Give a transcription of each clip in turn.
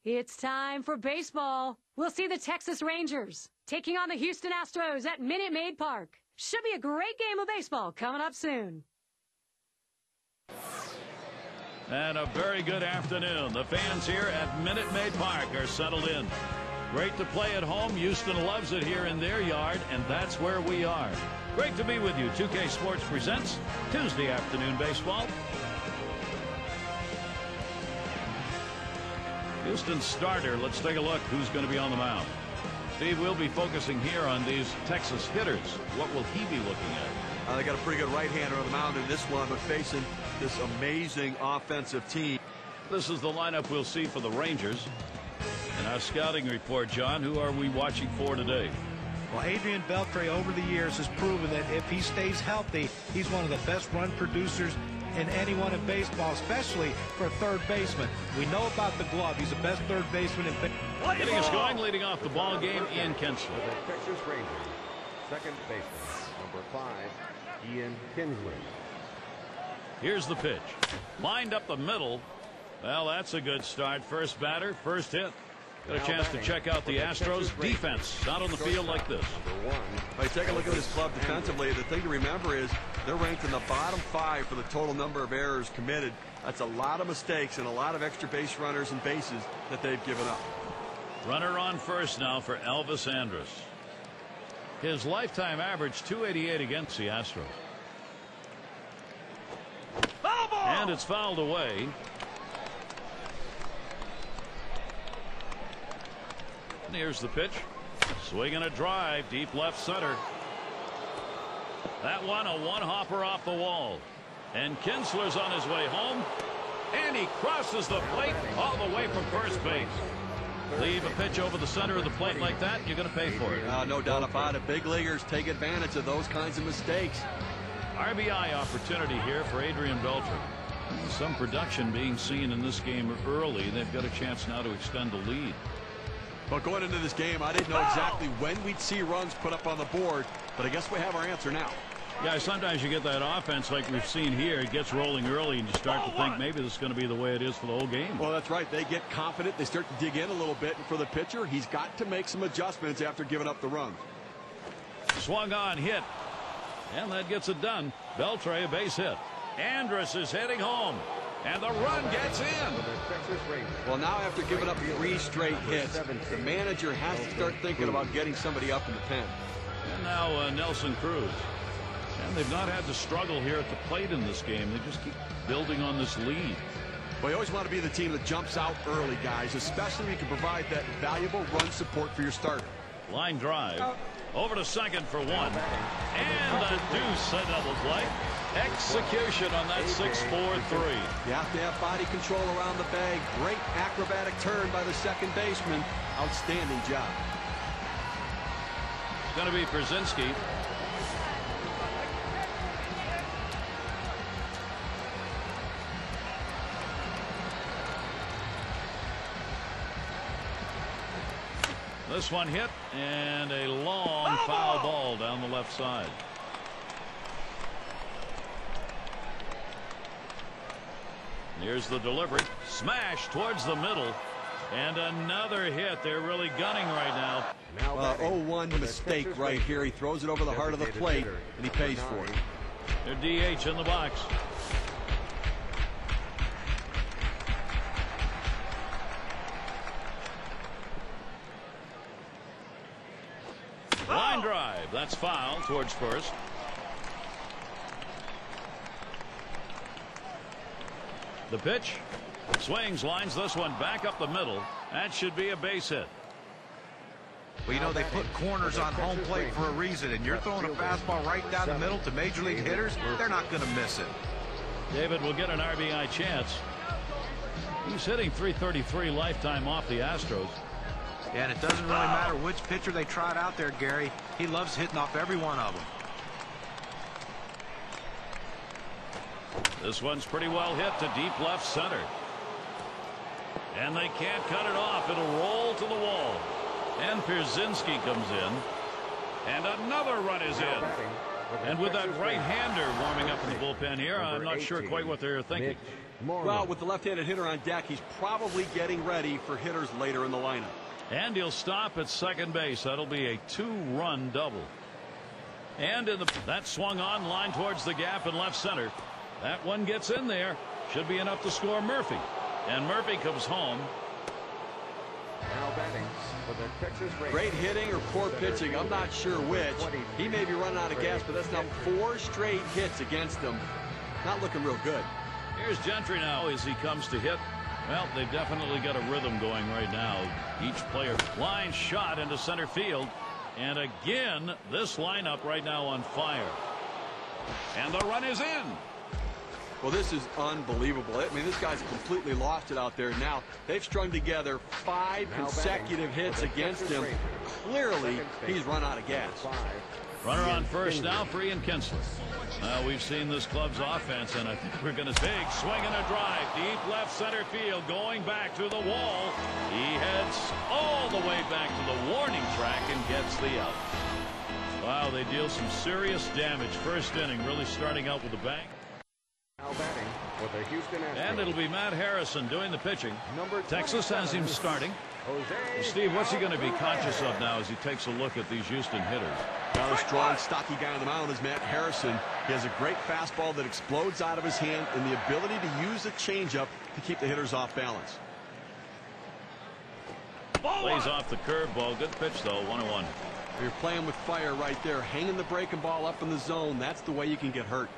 It's time for baseball. We'll see the Texas Rangers taking on the Houston Astros at Minute Maid Park. Should be a great game of baseball coming up soon. And a very good afternoon. The fans here at Minute Maid Park are settled in. Great to play at home. Houston loves it here in their yard, and that's where we are. Great to be with you. 2K Sports presents Tuesday afternoon baseball. Houston starter. Let's take a look who's going to be on the mound. Steve, we'll be focusing here on these Texas hitters. What will he be looking at? They got a pretty good right-hander on the mound in this one, but facing this amazing offensive team. This is the lineup we'll see for the Rangers. In our scouting report, John, who are we watching for today? Well, Adrian Beltre over the years has proven that if he stays healthy, he's one of the best run producers in anyone in baseball, especially for a third baseman. We know about the glove. He's the best third baseman in baseball. Getting us going, leading off the ball game, Ian Kinsler. The Texas Rangers, second baseman, number 5, Ian Kinsler. Here's the pitch. Lined up the middle. Well, that's a good start. First batter, first hit. Got a chance to check out the Astros defense out on the field like this. Hey, take a look at this club defensively. The thing to remember is they're ranked in the bottom 5 for the total number of errors committed. That's a lot of mistakes and a lot of extra base runners and bases that they've given up. Runner on first now for Elvis Andrus. His lifetime average 288 against the Astros. And it's fouled away. And here's the pitch. Swinging a drive, deep left center. That one, a one-hopper off the wall. And Kinsler's on his way home. And he crosses the plate all the way from first base. Leave a pitch over the center of the plate like that, you're going to pay for it. No doubt about it. Big leaguers take advantage of those kinds of mistakes. RBI opportunity here for Adrian Beltre. Some production being seen in this game early. They've got a chance now to extend the lead. But going into this game, I didn't know exactly when we'd see runs put up on the board, but I guess we have our answer now. Yeah, sometimes you get that offense like we've seen here. It gets rolling early, and you start to think maybe this is going to be the way it is for the whole game. Well, that's right. They get confident. They start to dig in a little bit. And for the pitcher, he's got to make some adjustments after giving up the run. Swung on, hit. And that gets it done. Beltre, a base hit. Andrus is heading home. And the run gets in. Well, now after giving up 3 straight hits, the manager has to start thinking about getting somebody up in the pen. And now Nelson Cruz. And they've not had to struggle here at the plate in this game. They just keep building on this lead. Well, you always want to be the team that jumps out early, guys, especially when you can provide that valuable run support for your starter. Line drive. Over to second for 1. And a deuce, a double play. Execution on that 6-4-3. You have to have body control around the bag. Great acrobatic turn by the second baseman. Outstanding job. It's going to be Brzezinski. This one hit, and a long foul ball down the left side. Here's the delivery. Smash towards the middle. And another hit. They're really gunning right now. 0-1 mistake right here. He throws it over the heart of the plate, and he pays for it. Their DH in the box. Line drive. That's foul towards first. The pitch. Swings, lines this one back up the middle. That should be a base hit. Well, you know, they put corners on home plate for a reason, and you're throwing a fastball right down the middle to major league hitters, they're not going to miss it. David will get an RBI chance. He's hitting .333 lifetime off the Astros. Yeah, and it doesn't really matter which pitcher they trot out there, Gary. He loves hitting off every one of them. This one's pretty well hit to deep left center. And they can't cut it off. It'll roll to the wall. And Brzezinski comes in. And another run is in. And with that right-hander warming up in the bullpen here, I'm not sure quite what they're thinking. Well, with the left-handed hitter on deck, he's probably getting ready for hitters later in the lineup. And he'll stop at second base. That'll be a 2-run double. And that swung on, line towards the gap in left center. That one gets in there. Should be enough to score Murphy. And Murphy comes home. Now batting for the Texas Rangers. Great hitting or poor pitching, I'm not sure which. He may be running out of gas, but that's now 4 straight hits against him. Not looking real good. Here's Gentry now as he comes to hit. Well, they've definitely got a rhythm going right now. Each player line shot into center field. And again, this lineup right now on fire. And the run is in. Well, this is unbelievable. I mean, this guy's completely lost it out there. Now, they've strung together 5 consecutive hits against him. Clearly, he's run out of gas. Runner on first now for Ian Kinsler. We've seen this club's offense, and I think we're going to big swing and a drive. Deep left center field, going back to the wall. He heads all the way back to the warning track and gets the out. Wow, they deal some serious damage. First inning really starting out with a bang. Now batting for the Houston Astros. And it'll be Matt Harrison doing the pitching. Texas has him starting. Well, Steve, what's he going to be conscious of now as he takes a look at these Houston hitters? Now, a strong, stocky guy on the mound is Matt Harrison. He has a great fastball that explodes out of his hand and the ability to use a changeup to keep the hitters off balance. Plays off the curveball. Good pitch, though. 1-1. You're playing with fire right there. Hanging the breaking ball up in the zone. That's the way you can get hurt.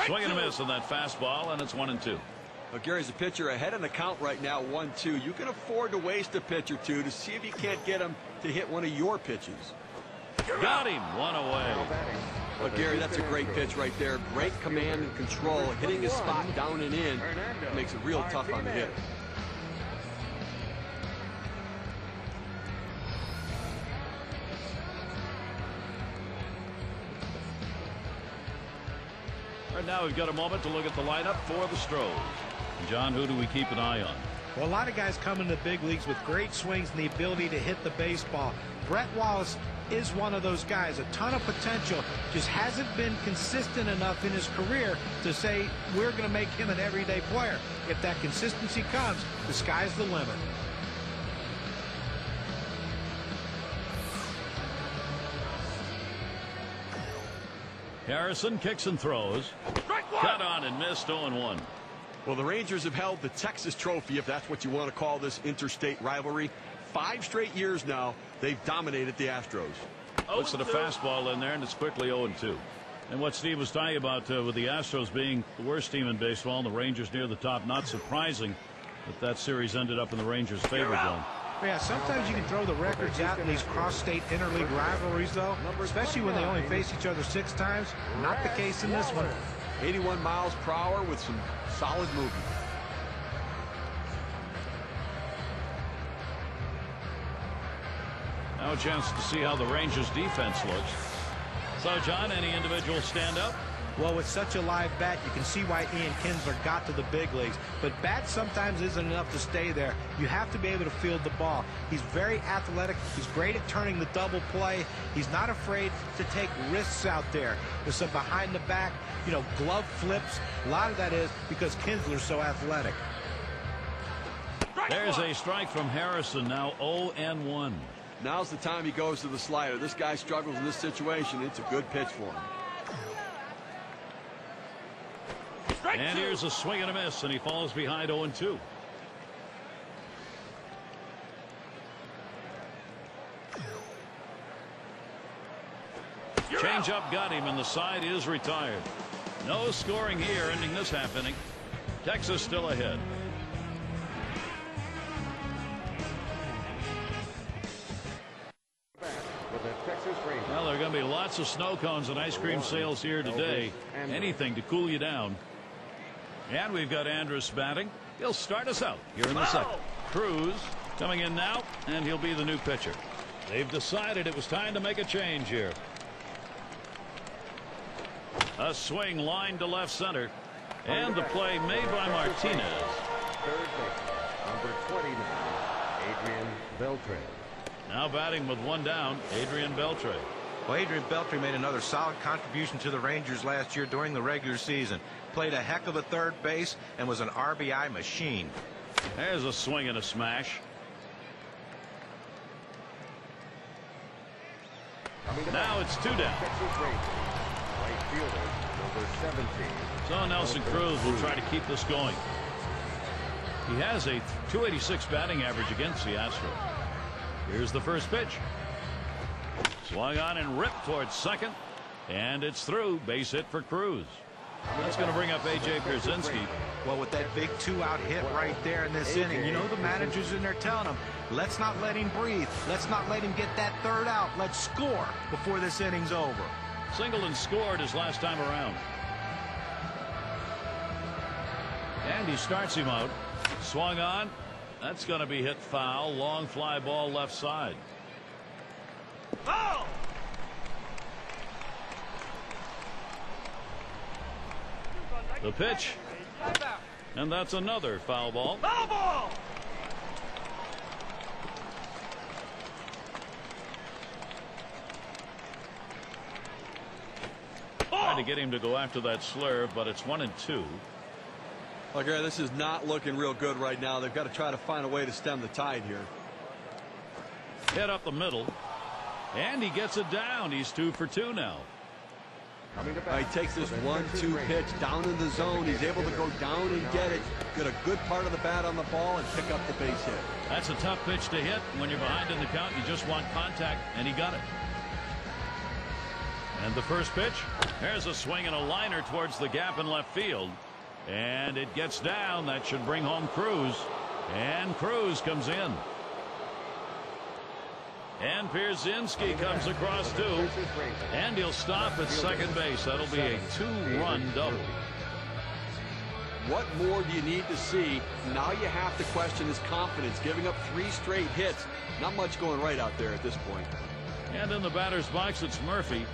Swing and a miss on that fastball, and it's 1-2. Well, Gary's a pitcher ahead in the count right now, 1-2. You can afford to waste a pitch or two to see if you can't get him to hit one of your pitches. Got him. One away. Well, Gary, that's a great pitch right there. Great command and control. Hitting his spot down and in makes it real tough on the hitter. Right now we've got a moment to look at the lineup for the Astros. John, who do we keep an eye on? Well, a lot of guys come into the big leagues with great swings and the ability to hit the baseball. Brett Wallace is one of those guys. A ton of potential. Just hasn't been consistent enough in his career to say we're going to make him an everyday player. If that consistency comes, the sky's the limit. Harrison kicks and throws. Cut on and missed. 0-1. Well, the Rangers have held the Texas Trophy, if that's what you want to call this interstate rivalry. 5 straight years now, they've dominated the Astros. Looks at a fastball in there, and it's quickly 0-2. And what Steve was talking about with the Astros being the worst team in baseball and the Rangers near the top, not surprising that series ended up in the Rangers' favor zone. Yeah, sometimes you can throw the records out in these cross-state interleague rivalries, though, especially when they only face each other 6 times. Not the case in this one. 81 miles per hour with some solid movement. Now a chance to see how the Rangers defense looks. So, John, any individual stand up? Well, with such a live bat, you can see why Ian Kinsler got to the big leagues. But bat sometimes isn't enough to stay there. You have to be able to field the ball. He's very athletic. He's great at turning the double play. He's not afraid to take risks out there. There's some behind the back, glove flips. A lot of that is because Kinsler's so athletic. There's a strike from Harrison, now 0-1. Now's the time he goes to the slider. This guy struggles in this situation. It's a good pitch for him. And here's a swing and a miss, and he falls behind 0-2. Changeup got him, and the side is retired. No scoring here, ending this half inning. Texas still ahead. Well, there are going to be lots of snow cones and ice cream sales here today. Anything to cool you down. And we've got Andrus batting. He'll start us out here in the second. Cruz coming in now, and he'll be the new pitcher. They've decided it was time to make a change here. A swing line to left center. And the play made by Martinez. Third base, number 29, Adrian Beltre. Now batting with 1 down, Adrian Beltre. Well, Adrian Beltre made another solid contribution to the Rangers last year during the regular season. Played a heck of a third base and was an RBI machine. There's a swing and a smash. Now it's 2 down. Right fielder, number 17. So Nelson Cruz will try to keep this going. He has a .286 batting average against the Astros. Here's the first pitch. Swung on and ripped towards second. And it's through. Base hit for Cruz. That's going to bring up A.J. Pierzynski. Well, with that big 2-out hit right there in this inning, you know the manager's in there telling him, let's not let him breathe. Let's not let him get that third out. Let's score before this inning's over. Singleton scored his last time around. And he starts him out. Swung on. That's going to be hit foul. Long fly ball left side. Oh! The pitch. And that's another foul ball. Foul ball! Trying to get him to go after that slurve, but it's 1-2. Okay, this is not looking real good right now. They've got to try to find a way to stem the tide here. Hit up the middle. And he gets it down. He's 2 for 2 now. He takes this 1-2 pitch down in the zone. He's able to go down and get it, get a good part of the bat on the ball, and pick up the base hit. That's a tough pitch to hit. When you're behind in the count, you just want contact, and he got it. And the first pitch. There's a swing and a liner towards the gap in left field. And it gets down. That should bring home Cruz. And Cruz comes in. And Pierzynski comes across too. And he'll stop at second base. That'll be a 2-run double. What more do you need to see? Now you have to question his confidence. Giving up 3 straight hits. Not much going right out there at this point. And in the batter's box, it's Murphy.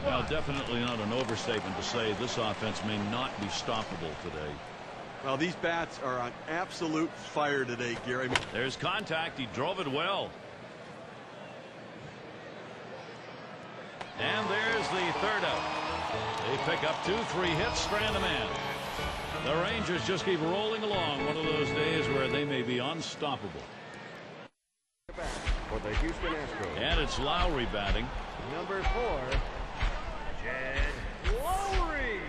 Well, definitely not an overstatement to say this offense may not be stoppable today. Well, these bats are on absolute fire today, Gary. There's contact. He drove it well. And there's the third out. They pick up 2-3 hits, strand a man. The Rangers just keep rolling along. One of those days where they may be unstoppable. For the Houston Astros. And it's Lowry batting. Number 4, Jed Lowry.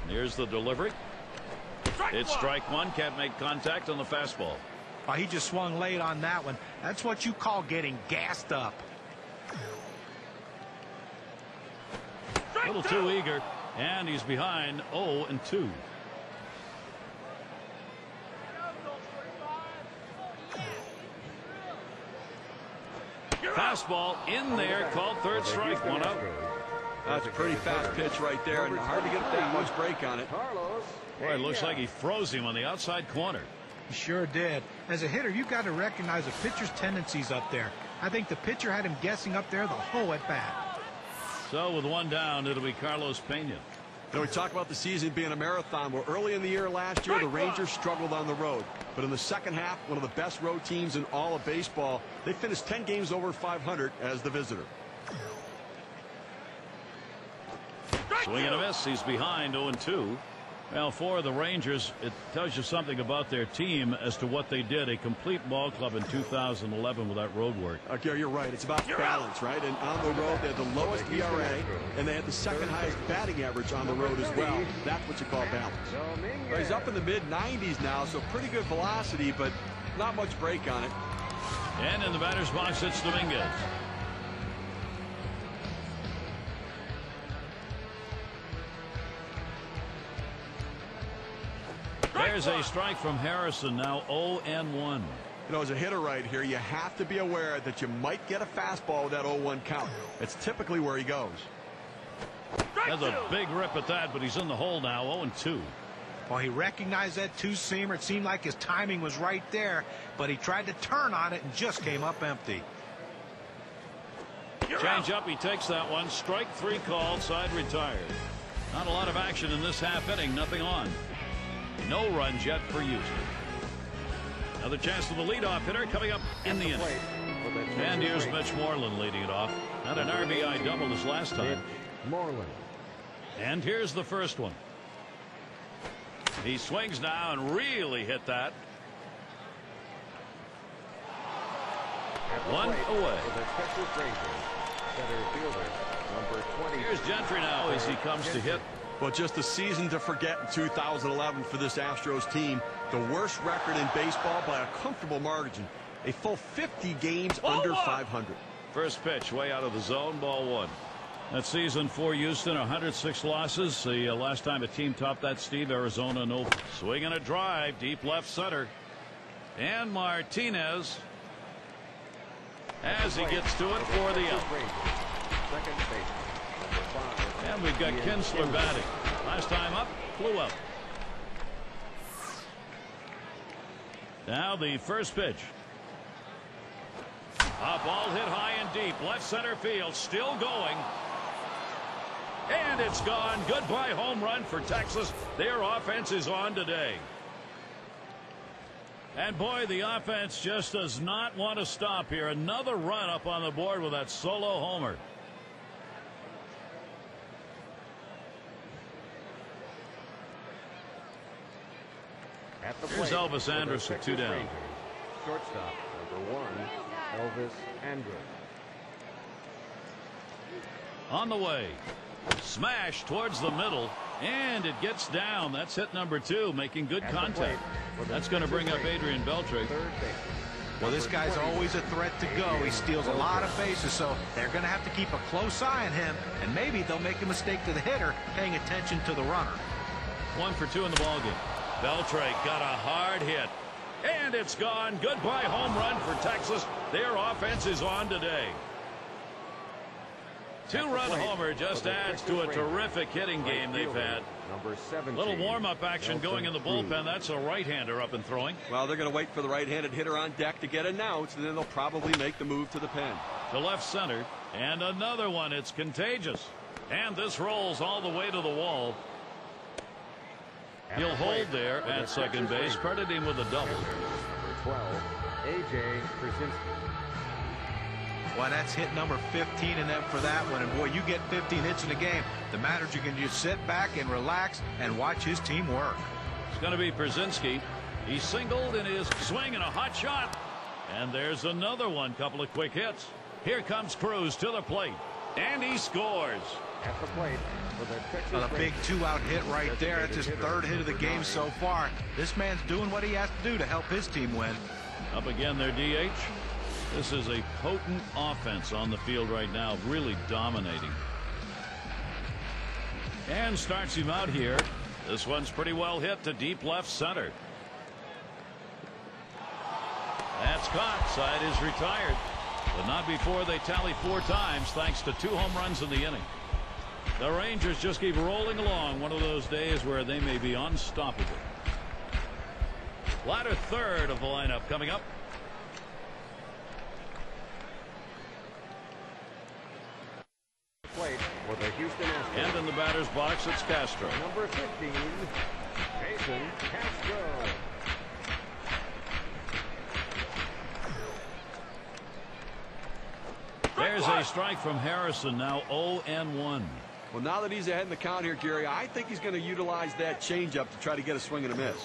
Here's the delivery. It's strike one. Can't make contact on the fastball. Oh, he just swung late on that one. That's what you call getting gassed up. A little too eager. And he's behind 0-2. Fastball in there, called third strike, 1 out. That's a pretty fast pitch right there, and hard to get that much break on it. Boy, it looks like he froze him on the outside corner. He sure did. As a hitter, you've got to recognize a pitcher's tendencies up there. I think the pitcher had him guessing up there the whole at bat. So with 1 down, it'll be Carlos Pena. You know, we talk about the season being a marathon. Well, early in the year last year, the Rangers struggled on the road. But in the second half, one of the best road teams in all of baseball, they finished 10 games over 500 as the visitor. Swing and a miss. He's behind 0-2. Well, for the Rangers, it tells you something about their team as to what they did. A complete ball club in 2011 with that road work. Okay, you're right. It's about balance, right? And on the road, they had the lowest ERA, and they had the second highest batting average on the road as well. That's what you call balance. Well, he's up in the mid-90s now, so pretty good velocity, but not much break on it. And in the batter's box, it's Dominguez. There's a strike from Harrison, now 0-1. You know, as a hitter right here, you have to be aware that you might get a fastball with that 0-1 count. It's typically where he goes. That's a big rip at that, but he's in the hole now, 0-2. Well, he recognized that two-seamer. It seemed like his timing was right there, but he tried to turn on it and just came up empty. Change up, he takes that one. Strike 3 called, side retired. Not a lot of action in this half inning, nothing on. No runs yet for Houston. Another chance for the leadoff hitter coming up in the inning. And here's Mitch Moreland leading it off. Had an RBI double this last time. Moreland. And here's the first one. He swings now and really hit that. One away. Here's Gentry now as he comes to hit. Well, just a season to forget in 2011 for this Astros team. The worst record in baseball by a comfortable margin. A full 50 games under 500. First pitch way out of the zone, ball one. That season for Houston, 106 losses. The last time a team topped that, Steve, Arizona, no. Swinging a drive, deep left center. And Martinez, as he gets to it for the out. And we've got Kinsler batting. Last time up, flew out. Now the first pitch. A ball hit high and deep, left center field, still going. And it's gone. Goodbye home run for Texas. Their offense is on today. And boy, the offense just does not want to stop here. Another run up on the board with that solo homer. Here's Elvis Andrus with 2 down. Shortstop, number 1, Elvis Andrus. On the way. Smash towards the middle. And it gets down. That's hit number 2, making good contact. That's going to bring up Adrian Beltre. Well, this guy's always a threat to go. He steals a lot of bases, so they're going to have to keep a close eye on him. And maybe they'll make a mistake to the hitter, paying attention to the runner. 1 for 2 in the ballgame. Beltre got a hard hit. And it's gone. Goodbye home run for Texas. Their offense is on today. 2-run homer just adds to a terrific hitting game they've had. A little warm-up action going in the bullpen. That's a right-hander up and throwing. Well, they're going to wait for the right-handed hitter on deck to get announced, and then they'll probably make the move to the pen. To left center. And another one. It's contagious. And this rolls all the way to the wall. He'll hold there at second base. Credit him with a double. Number 12, A.J. Krasinski. Well, that's hit number 15 in them for that one. And boy, you get 15 hits in a game. The matter is you can just sit back and relax and watch his team work. It's going to be Przinski. He singled in his swing and a hot shot. And there's another one. Couple of quick hits. Here comes Cruz to the plate. And he scores. At the plate for the Texas A big 2-out hit right there. That's his 3rd hit of the game so far. This man's doing what he has to do to help his team win. Up again their DH. This is a potent offense on the field right now, really dominating. And starts him out here. This one's pretty well hit to deep left center. That's caught. Side is retired. But not before they tally 4 times, thanks to 2 home runs in the inning. The Rangers just keep rolling along. One of those days where they may be unstoppable. Latter third of the lineup coming up. Plate for the Houston Astros. And in the batter's box, it's Castro. Number 15, Jason Castro. There's a strike from Harrison, now 0-1. Well, now that he's ahead in the count here, Gary, I think he's going to utilize that changeup to try to get a swing and a miss.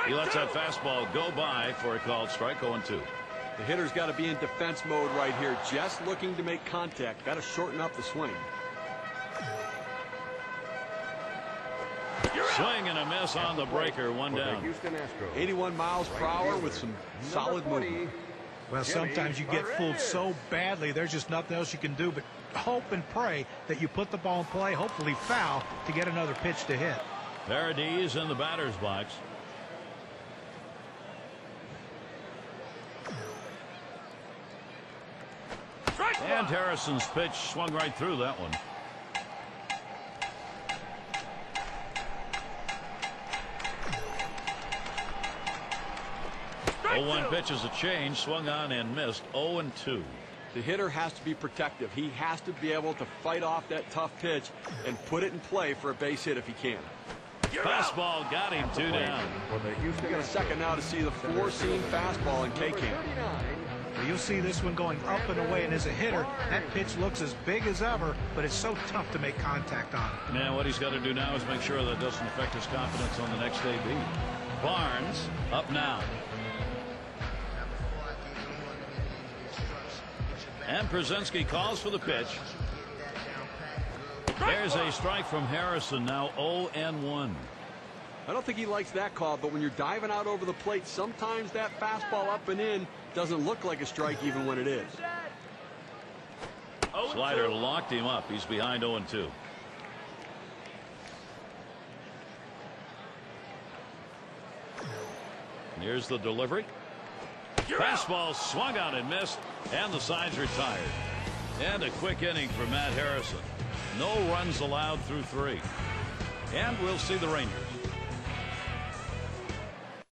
He lets that fastball go by for a called strike. 0-2. The hitter's got to be in defense mode right here, just looking to make contact. Got to shorten up the swing. Swing and a miss on the breaker. 1 down. 81 miles per hour with some solid movement. Well, sometimes you get fooled so badly, there's just nothing else you can do but hope and pray that you put the ball in play, hopefully foul, to get another pitch to hit. Paradis in the batter's box. And Harrison's pitch swung right through that one. Oh, 1 pitch is a change, swung on and missed. 0-2. The hitter has to be protective. He has to be able to fight off that tough pitch and put it in play for a base hit if he can. Fastball got him 2 down. You got a second now to see the 4-seam fastball in K-Camp. Well, you'll see this one going up and away, and as a hitter, that pitch looks as big as ever, but it's so tough to make contact on it. Now what he's got to do now is make sure that doesn't affect his confidence on the next AB. Barnes up now. And Przinsky calls for the pitch. There's a strike from Harrison, now 0-1. I don't think he likes that call, but when you're diving out over the plate, sometimes that fastball up and in doesn't look like a strike even when it is. Slider locked him up. He's behind 0-2. Here's the delivery. Fastball swung on and missed, and the side's retired. And a quick inning for Matt Harrison. No runs allowed through 3. And we'll see the Rangers